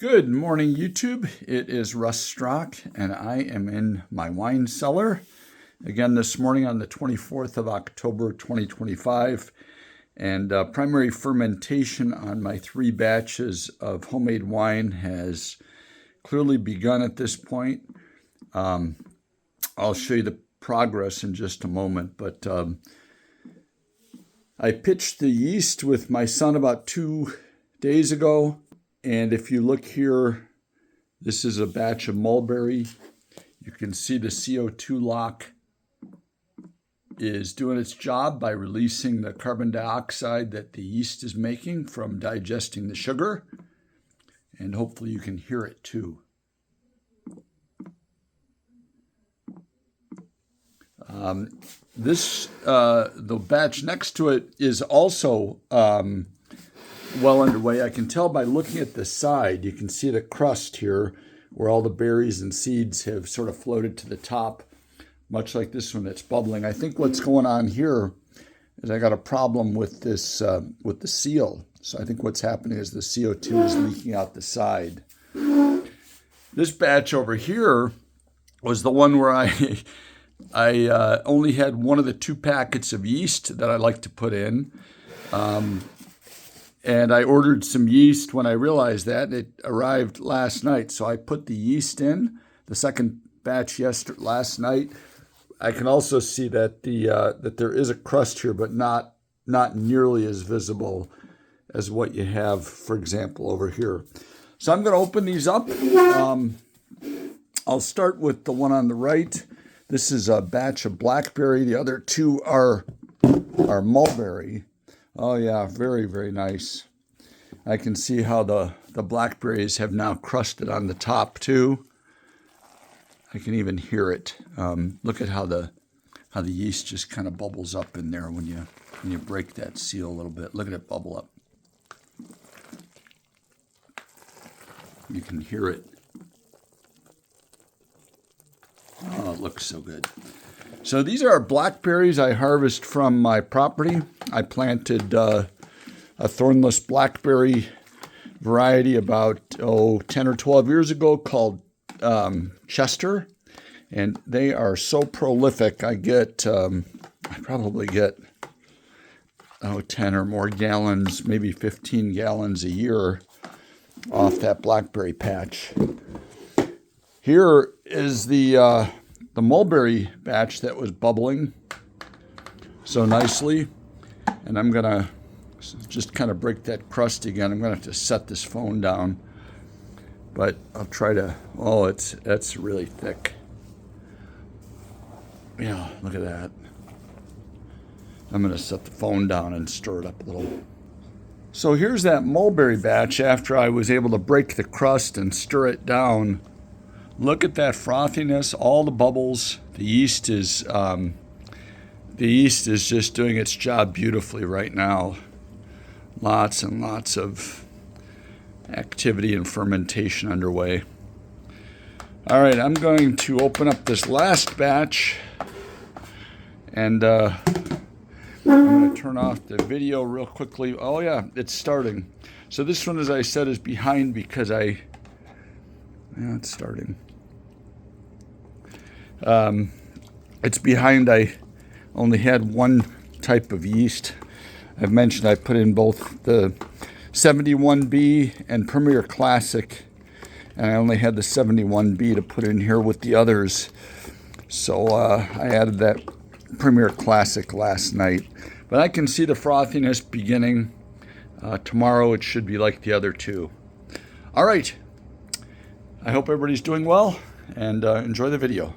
Good morning, YouTube. It is Russ Strock, and I am in my wine cellar again this morning on the 24th of October, 2025. And primary fermentation on my 3 batches of homemade wine has clearly begun at this point. I'll show you the progress in just a moment, but I pitched the yeast with my son about 2 days ago. And if you look here, this is a batch of mulberry. You can see the CO2 lock is doing its job by releasing the carbon dioxide that the yeast is making from digesting the sugar. And hopefully you can hear it too. The batch next to it is also well underway. I can tell by looking at the side. You can see the crust here where all the berries and seeds have sort of floated to the top, much like this one that's bubbling. I think what's going on here is I got a problem with this with the seal. So I think what's happening is the CO2 is leaking out the side. This batch over here was the one where I only had one of the 2 packets of yeast that I like to put in. And I ordered some yeast when I realized that. It arrived last night. So I put the yeast in, the second batch last night. I can also see that that there is a crust here, but not nearly as visible as what you have, for example, over here. So I'm going to open these up. I'll start with the one on the right. This is a batch of blackberry. The other 2 are mulberry. Oh yeah, very, very nice. I can see how the blackberries have now crusted on the top too. I can even hear it. Look at how the yeast just kind of bubbles up in there when you break that seal a little bit. Look at it bubble up. You can hear it. Oh, it looks so good. So these are blackberries I harvest from my property. I planted a thornless blackberry variety about 10 or 12 years ago called Chester, and they are so prolific. I probably get 10 or more gallons, maybe 15 gallons a year off that blackberry patch. Here is the mulberry batch that was bubbling so nicely, and I'm gonna just kind of break that crust again. I'm gonna have to set this phone down, but I'll try to. Oh, that's really thick. Yeah, look at that. I'm gonna set the phone down and stir it up a little. So here's that mulberry batch after I was able to break the crust and stir it down. Look at that frothiness, all the bubbles. The yeast is just doing its job beautifully right now. Lots and lots of activity and fermentation underway. All right, I'm going to open up this last batch, and I'm going to turn off the video real quickly. Oh yeah, it's starting. So this one, as I said, is behind because it's starting. It's behind. I only had one type of yeast. I've mentioned I put in both the 71B and Premier Classic, and I only had the 71B to put in here with the others. So I added that Premier Classic last night. But I can see the frothiness beginning. Tomorrow it should be like the other 2. All right. I hope everybody's doing well, and enjoy the video.